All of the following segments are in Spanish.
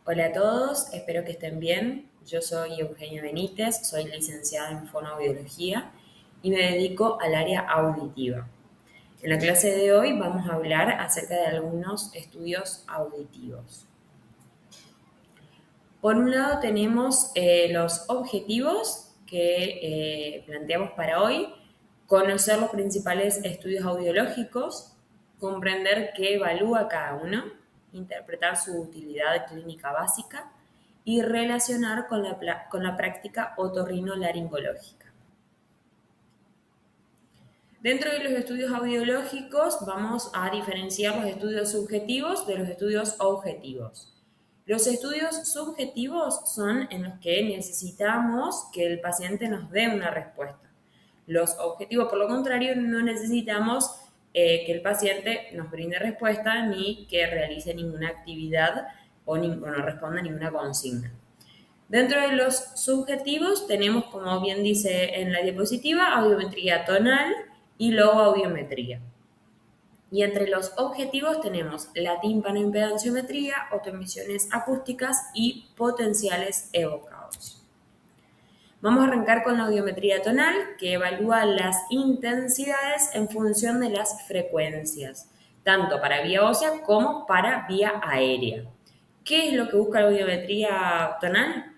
Hola a todos, espero que estén bien. Yo soy Eugenia Benítez, soy licenciada en fonoaudiología y me dedico al área auditiva. En la clase de hoy vamos a hablar acerca de algunos estudios auditivos. Por un lado tenemos los objetivos que planteamos para hoy, conocer los principales estudios audiológicos, comprender qué evalúa cada uno, interpretar su utilidad clínica básica y relacionar con la práctica otorrinolaringológica. Dentro de los estudios audiológicos vamos a diferenciar los estudios subjetivos de los estudios objetivos. Los estudios subjetivos son en los que necesitamos que el paciente nos dé una respuesta. Los objetivos, por lo contrario, no necesitamos que el paciente nos brinde respuesta ni que realice ninguna actividad o no responda a ninguna consigna. Dentro de los subjetivos tenemos, como bien dice en la diapositiva, audiometría tonal y logoaudiometría. Y entre los objetivos tenemos la tímpano-impedanciometría, autoemisiones acústicas y potenciales evocados. Vamos a arrancar con la audiometría tonal, que evalúa las intensidades en función de las frecuencias, tanto para vía ósea como para vía aérea. ¿Qué es lo que busca la audiometría tonal?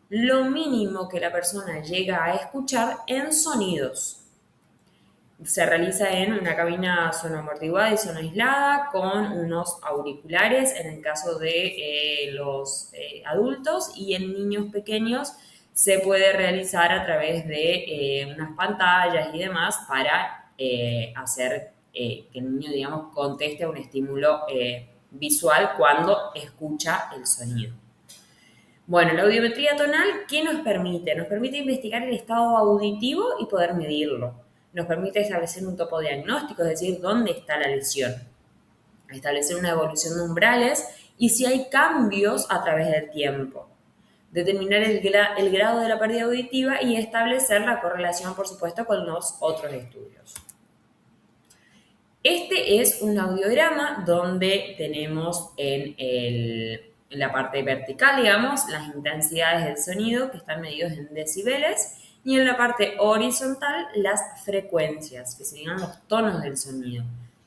Lo mínimo que la persona llega a escuchar en sonidos. Se realiza en una cabina sonoamortiguada y sonoaislada con unos auriculares en el caso de los adultos, y en niños pequeños se puede realizar a través de unas pantallas y demás para hacer que el niño, digamos, conteste a un estímulo visual cuando escucha el sonido. Bueno, la audiometría tonal, ¿qué nos permite? Nos permite investigar el estado auditivo y poder medirlo. Nos permite establecer un topo diagnóstico, es decir, dónde está la lesión. Establecer una evolución de umbrales y si hay cambios a través del tiempo. Determinar el grado de la pérdida auditiva y establecer la correlación, por supuesto, con los otros estudios. Este es un audiograma donde tenemos en la parte vertical, digamos, las intensidades del sonido que están medidos en decibeles, y en la parte horizontal las frecuencias, que serían los tonos del sonido.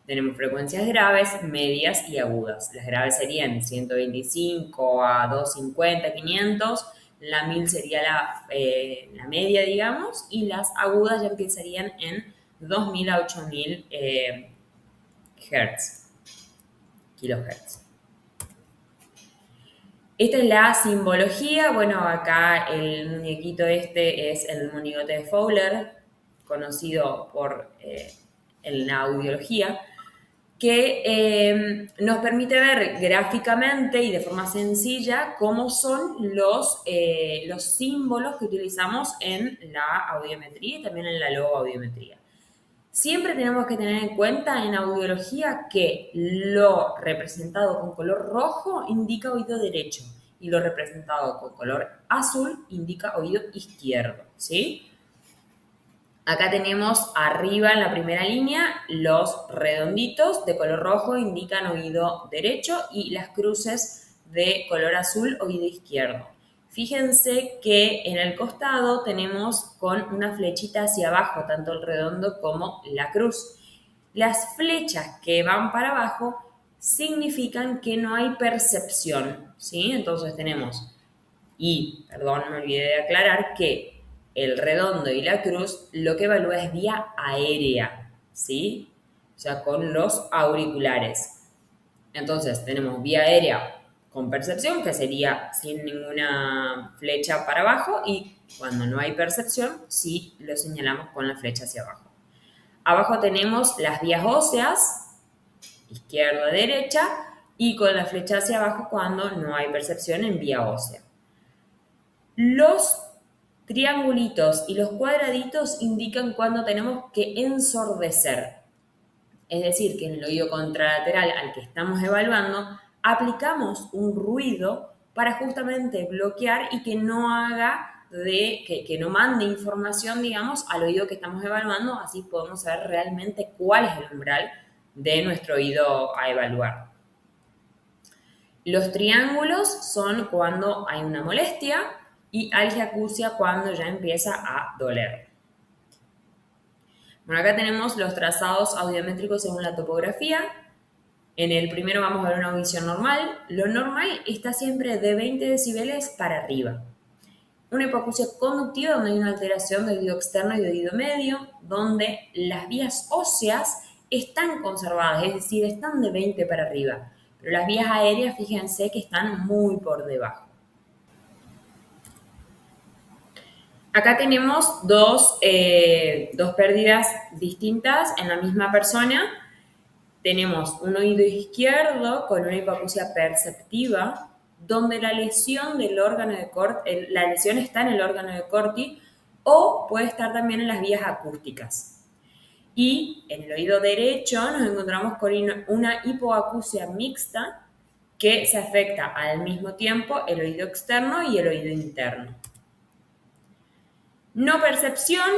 Tenemos frecuencias graves, medias y agudas. Las graves serían 125 a 250, 500, la 1000 sería la media, digamos, y las agudas ya empezarían en 2000 a 8000 Hertz, kilohertz. Esta es la simbología. Bueno, acá el muñequito este es el monigote de Fowler, conocido en la audiología, que nos permite ver gráficamente y de forma sencilla cómo son los símbolos que utilizamos en la audiometría y también en la logoaudiometría. Siempre tenemos que tener en cuenta en audiología que lo representado con color rojo indica oído derecho y lo representado con color azul indica oído izquierdo, ¿sí? Acá tenemos arriba en la primera línea los redonditos de color rojo indican oído derecho y las cruces de color azul oído izquierdo. Fíjense que en el costado tenemos con una flechita hacia abajo, tanto el redondo como la cruz. Las flechas que van para abajo significan que no hay percepción, ¿sí? Entonces tenemos, perdón, me olvidé de aclarar que el redondo y la cruz lo que evalúa es vía aérea, ¿sí? O sea, con los auriculares. Entonces tenemos vía aérea con percepción, que sería sin ninguna flecha para abajo, y cuando no hay percepción, sí lo señalamos con la flecha hacia abajo. Abajo tenemos las vías óseas, izquierda, derecha, y con la flecha hacia abajo cuando no hay percepción en vía ósea. Los triangulitos y los cuadraditos indican cuando tenemos que ensordecer. Es decir, que en el oído contralateral al que estamos evaluando, aplicamos un ruido para justamente bloquear y que no haga que no mande información, digamos, al oído que estamos evaluando, así podemos saber realmente cuál es el umbral de nuestro oído a evaluar. Los triángulos son cuando hay una molestia y algiacusia cuando ya empieza a doler. Bueno, acá tenemos los trazados audiométricos según la topografía. En el primero vamos a ver una audición normal. Lo normal está siempre de 20 decibeles para arriba. Una hipoacusia conductiva donde hay una alteración de oído externo y de oído medio, donde las vías óseas están conservadas, es decir, están de 20 para arriba. Pero las vías aéreas, fíjense que están muy por debajo. Acá tenemos dos pérdidas distintas en la misma persona. Tenemos un oído izquierdo con una hipoacusia perceptiva, donde la lesión del órgano de Corti, la lesión está en el órgano de Corti o puede estar también en las vías acústicas. Y en el oído derecho nos encontramos con una hipoacusia mixta que se afecta al mismo tiempo el oído externo y el oído interno. No percepción,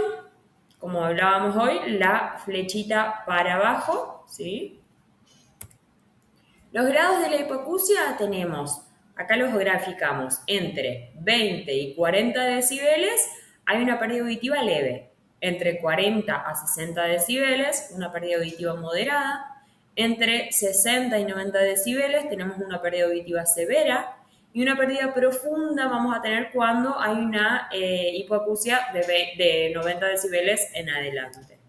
como hablábamos hoy, la flechita para abajo, ¿sí? Los grados de la hipoacusia tenemos, acá los graficamos, entre 20 y 40 decibeles hay una pérdida auditiva leve, entre 40 a 60 decibeles una pérdida auditiva moderada, entre 60 y 90 decibeles tenemos una pérdida auditiva severa y una pérdida profunda vamos a tener cuando hay una hipoacusia de 90 decibeles en adelante.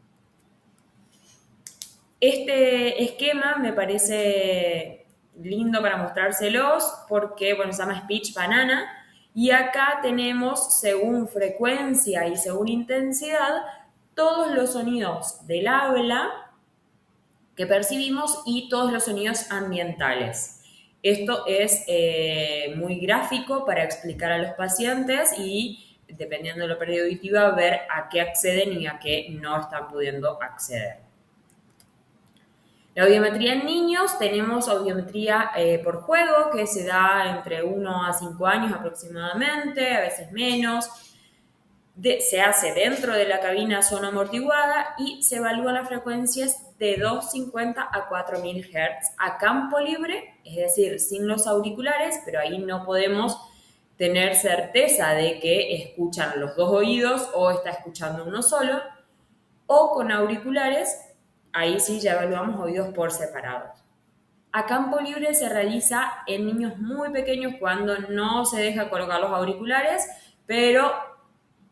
Este esquema me parece lindo para mostrárselos porque, bueno, se llama Speech Banana y acá tenemos, según frecuencia y según intensidad, todos los sonidos del habla que percibimos y todos los sonidos ambientales. Esto es muy gráfico para explicar a los pacientes y, dependiendo de la pérdida auditiva, ver a qué acceden y a qué no están pudiendo acceder. La audiometría en niños, tenemos audiometría por juego que se da entre 1 a 5 años aproximadamente, a veces menos. Se hace dentro de la cabina sonoamortiguada y se evalúan las frecuencias de 250 a 4000 Hz a campo libre, es decir, sin los auriculares, pero ahí no podemos tener certeza de que escuchan los dos oídos o está escuchando uno solo, o con auriculares. Ahí sí ya evaluamos oídos por separado. A campo libre se realiza en niños muy pequeños cuando no se deja colocar los auriculares, pero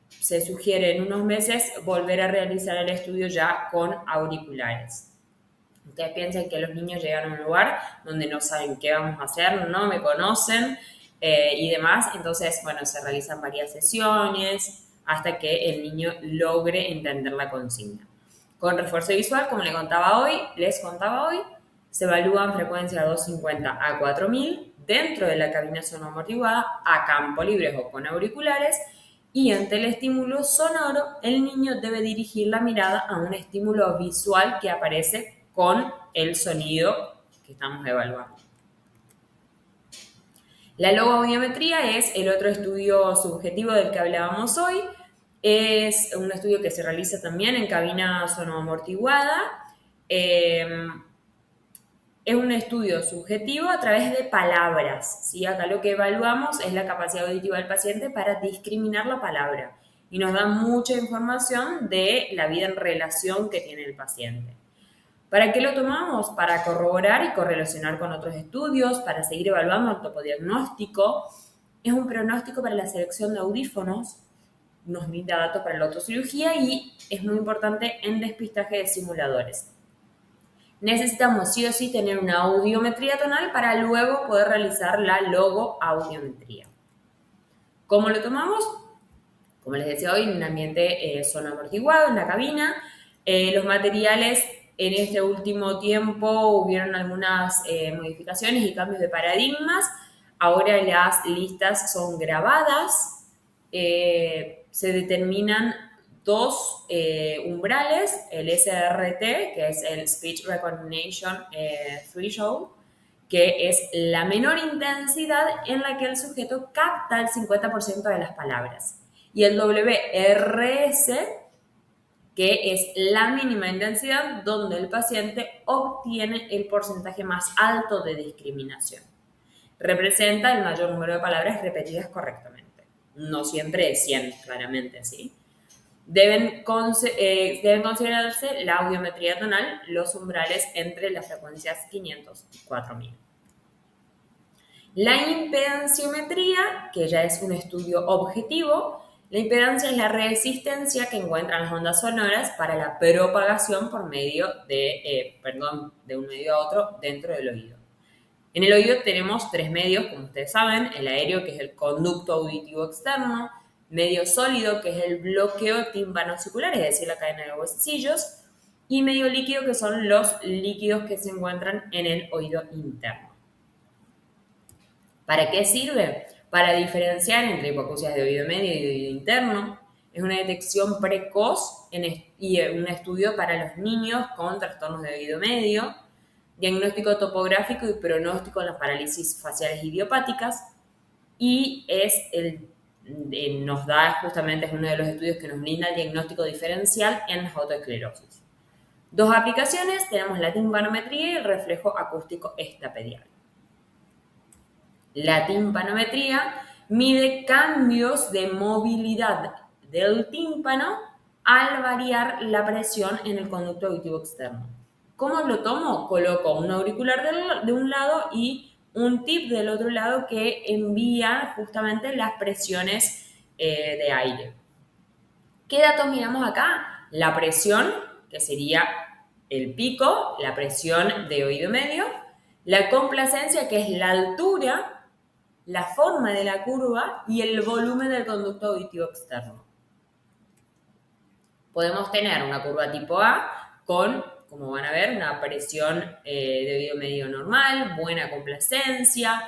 se sugiere en unos meses volver a realizar el estudio ya con auriculares. Ustedes piensan que los niños llegan a un lugar donde no saben qué vamos a hacer, no me conocen y demás, entonces, bueno, se realizan varias sesiones hasta que el niño logre entender la consigna. Con refuerzo visual, como les contaba hoy, se evalúan frecuencias de 250 a 4000 dentro de la cabina sonoamortiguada a campo libre o con auriculares y ante el estímulo sonoro el niño debe dirigir la mirada a un estímulo visual que aparece con el sonido que estamos evaluando. La logoaudiometría es el otro estudio subjetivo del que hablábamos hoy. Es un estudio que se realiza también en cabina sonoamortiguada. Es un estudio subjetivo a través de palabras, ¿sí? Acá lo que evaluamos es la capacidad auditiva del paciente para discriminar la palabra y nos da mucha información de la vida en relación que tiene el paciente. ¿Para qué lo tomamos? Para corroborar y correlacionar con otros estudios, para seguir evaluando el topodiagnóstico. Es un pronóstico para la selección de audífonos, nos brinda datos para la otocirugía y es muy importante en despistaje de simuladores. Necesitamos sí o sí tener una audiometría tonal para luego poder realizar la logoaudiometría. ¿Cómo lo tomamos? Como les decía hoy, en un ambiente sonoamortiguado, en la cabina. Los materiales en este último tiempo hubieron algunas modificaciones y cambios de paradigmas. Ahora las listas son grabadas. Se determinan dos umbrales, el SRT, que es el Speech Recognition Threshold, que es la menor intensidad en la que el sujeto capta el 50% de las palabras. Y el WRS, que es la mínima intensidad donde el paciente obtiene el porcentaje más alto de discriminación. representa el mayor número de palabras repetidas correctamente. No siempre es 100, claramente, ¿sí? Deben considerarse la audiometría tonal, los umbrales entre las frecuencias 500 y 4000. La impedanciometría, que ya es un estudio objetivo, la impedancia es la resistencia que encuentran las ondas sonoras para la propagación por medio de un medio a otro dentro del oído. En el oído tenemos tres medios, como ustedes saben: el aéreo, que es el conducto auditivo externo; medio sólido, que es el bloqueo tímpano-auricular, es decir, la cadena de huesecillos; y medio líquido, que son los líquidos que se encuentran en el oído interno. ¿Para qué sirve? Para diferenciar entre hipoacusias de oído medio y de oído interno. Es una detección precoz y un estudio para los niños con trastornos de oído medio, diagnóstico topográfico y pronóstico en las parálisis faciales idiopáticas, y nos da justamente, es uno de los estudios que nos brinda el diagnóstico diferencial en las autoesclerosis. Dos aplicaciones: tenemos la timpanometría y el reflejo acústico extrapedial. La timpanometría mide cambios de movilidad del tímpano al variar la presión en el conducto auditivo externo. ¿Cómo lo tomo? Coloco un auricular de un lado y un tip del otro lado que envía justamente las presiones de aire. ¿Qué datos miramos acá? La presión, que sería el pico, la presión de oído medio; la complacencia, que es la altura, la forma de la curva y el volumen del conducto auditivo externo. Podemos tener una curva tipo A con, como van a ver, una presión de oído medio normal, buena complacencia.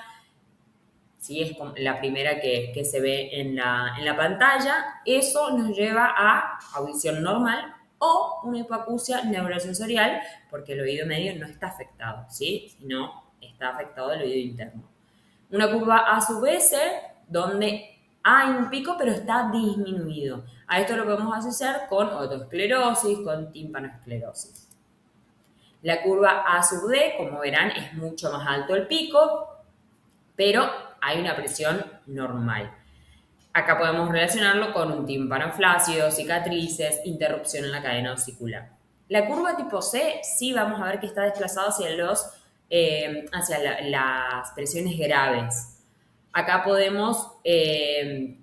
¿Sí? Es la primera que se ve en la pantalla. Eso nos lleva a audición normal o una hipoacusia neurosensorial, porque el oído medio no está afectado, ¿sí? Sino está afectado el oído interno. Una curva A sub S, donde hay un pico pero está disminuido. A esto lo podemos asociar con otoesclerosis, con tímpanoesclerosis. La curva A sub D, como verán, es mucho más alto el pico, pero hay una presión normal. Acá podemos relacionarlo con un tímpano flácido, cicatrices, interrupción en la cadena auricular. La curva tipo C sí vamos a ver que está desplazada hacia las presiones graves. Acá podemos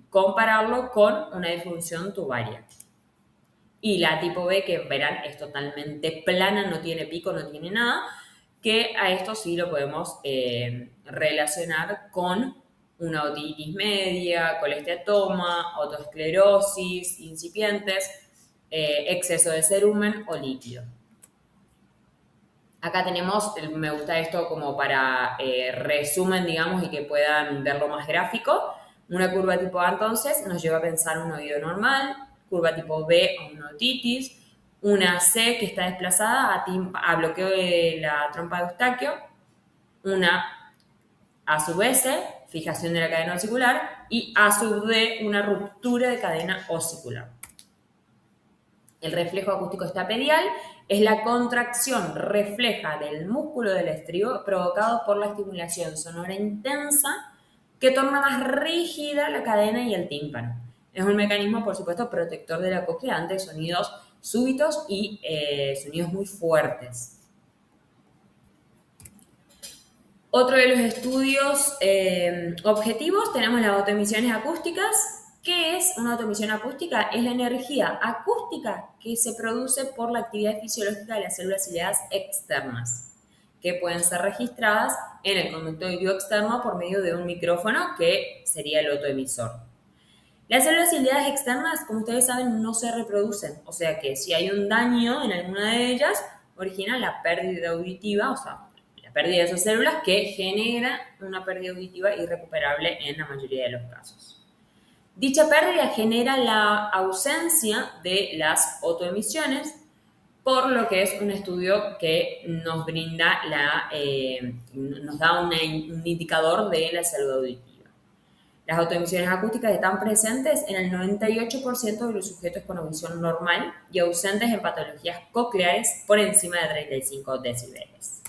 compararlo con una disfunción tubaria. Y la tipo B, que verán es totalmente plana, no tiene pico, no tiene nada, que a esto sí lo podemos relacionar con una otitis media, colesteatoma, otoesclerosis incipientes, exceso de cerumen o líquido. Acá tenemos, me gusta esto como para resumen, digamos, y que puedan verlo más gráfico. Una curva tipo A, entonces, nos lleva a pensar un oído normal; curva tipo B, a una otitis; una C, que está desplazada a bloqueo de la trompa de Eustaquio; una A sub S, fijación de la cadena auricular; y A sub D, una ruptura de cadena auricular. El reflejo acústico estapedial es la contracción refleja del músculo del estribo provocado por la estimulación sonora intensa que torna más rígida la cadena y el tímpano. Es un mecanismo, por supuesto, protector de la cóclea ante sonidos súbitos y sonidos muy fuertes. Otro de los estudios objetivos, tenemos las autoemisiones acústicas. ¿Qué es una autoemisión acústica? Es la energía acústica que se produce por la actividad fisiológica de las células ciliadas externas, que pueden ser registradas en el conducto auditivo externo por medio de un micrófono, que sería el autoemisor. Las células ciliadas externas, como ustedes saben, no se reproducen, o sea que si hay un daño en alguna de ellas, origina la pérdida auditiva, o sea, la pérdida de esas células, que genera una pérdida auditiva irrecuperable en la mayoría de los casos. Dicha pérdida genera la ausencia de las autoemisiones, por lo que es un estudio que nos brinda nos da un indicador de la salud auditiva. Las autoemisiones acústicas están presentes en el 98% de los sujetos con audición normal y ausentes en patologías cocleares por encima de 35 decibeles.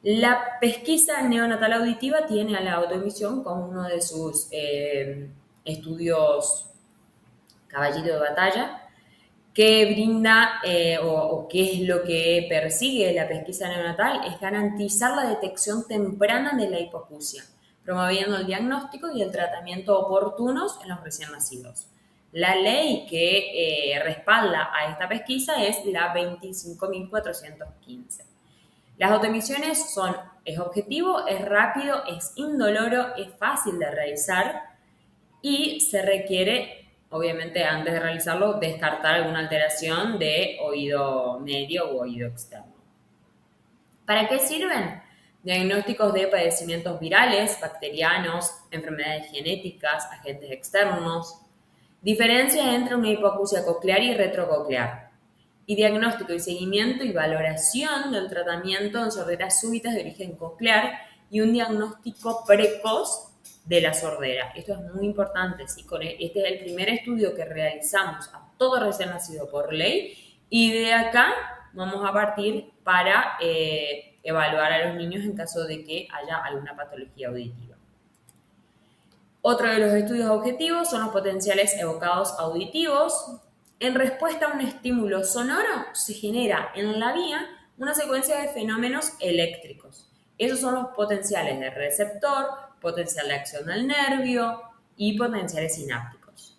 La pesquisa neonatal auditiva tiene a la autoemisión como uno de sus estudios caballito de batalla, que brinda o qué es lo que persigue la pesquisa neonatal, es garantizar la detección temprana de la hipoacusia, promoviendo el diagnóstico y el tratamiento oportunos en los recién nacidos. La ley que respalda a esta pesquisa es la 25.415. Las autoemisiones es objetivo, es rápido, es indoloro, es fácil de realizar y se requiere, obviamente, antes de realizarlo, descartar alguna alteración de oído medio u oído externo. ¿Para qué sirven? Diagnósticos de padecimientos virales, bacterianos, enfermedades genéticas, agentes externos. Diferencia entre una hipoacusia coclear y retrococlear. Y diagnóstico y seguimiento y valoración del tratamiento en sorderas súbitas de origen coclear y un diagnóstico precoz de la sordera. Esto es muy importante, ¿sí? Este es el primer estudio que realizamos a todo recién nacido por ley y de acá vamos a partir para evaluar a los niños en caso de que haya alguna patología auditiva. Otro de los estudios objetivos son los potenciales evocados auditivos. En respuesta a un estímulo sonoro, se genera en la vía una secuencia de fenómenos eléctricos. Esos son los potenciales de receptor, potencial de acción del nervio y potenciales sinápticos.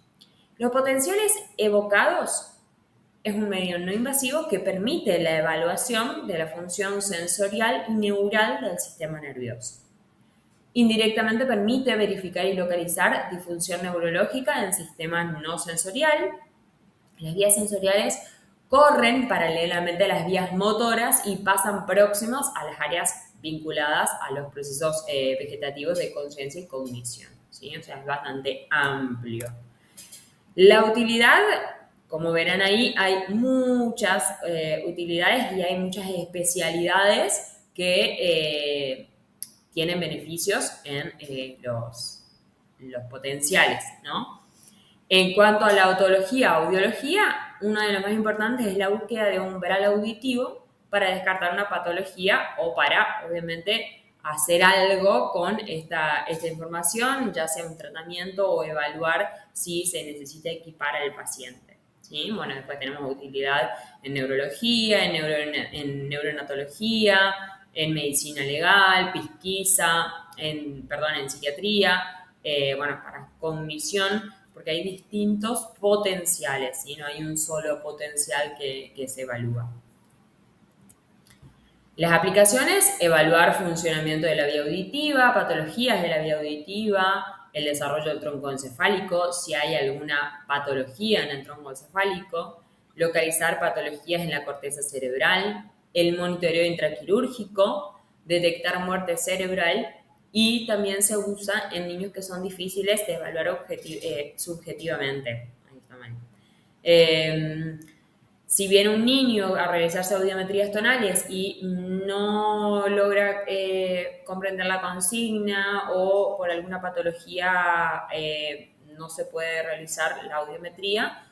Los potenciales evocados es un medio no invasivo que permite la evaluación de la función sensorial y neural del sistema nervioso. Indirectamente permite verificar y localizar disfunción neurológica en el sistema no sensorial. Las vías sensoriales corren paralelamente a las vías motoras y pasan próximas a las áreas vinculadas a los procesos vegetativos de conciencia y cognición, ¿sí? O sea, es bastante amplio. La utilidad, como verán ahí, hay muchas utilidades y hay muchas especialidades que tienen beneficios en los potenciales, ¿no? En cuanto a la otología o audiología, uno de los más importantes es la búsqueda de un umbral auditivo para descartar una patología o para, obviamente, hacer algo con esta información, ya sea un tratamiento o evaluar si se necesita equipar al paciente, ¿sí? Bueno, después tenemos utilidad en neurología, en neuronatología, en medicina legal, pesquisa, en psiquiatría, para cognición, porque hay distintos potenciales, ¿sí? No hay un solo potencial que se evalúa. Las aplicaciones, evaluar funcionamiento de la vía auditiva, patologías de la vía auditiva, el desarrollo del tronco encefálico, si hay alguna patología en el tronco encefálico, localizar patologías en la corteza cerebral, el monitoreo intraquirúrgico, detectar muerte cerebral y también se usa en niños que son difíciles de evaluar subjetivamente. Ahí está mal. Si viene un niño a realizarse audiometrías tonales y no logra comprender la consigna o por alguna patología no se puede realizar la audiometría,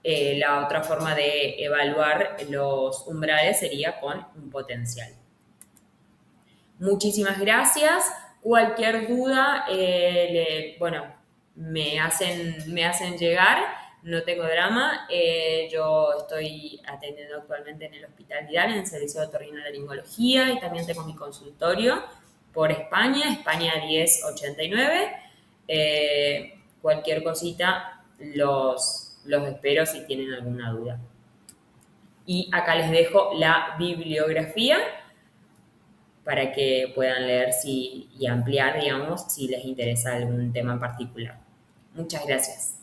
la otra forma de evaluar los umbrales sería con un potencial. Muchísimas gracias. Cualquier duda, me hacen llegar. No tengo drama. Yo estoy atendiendo actualmente en el Hospital Vidal, en el servicio de otorrinolaringología, y también tengo mi consultorio por España 1089. Cualquier cosita los espero si tienen alguna duda. Y acá les dejo la bibliografía para que puedan leer y ampliar, digamos, si les interesa algún tema en particular. Muchas gracias.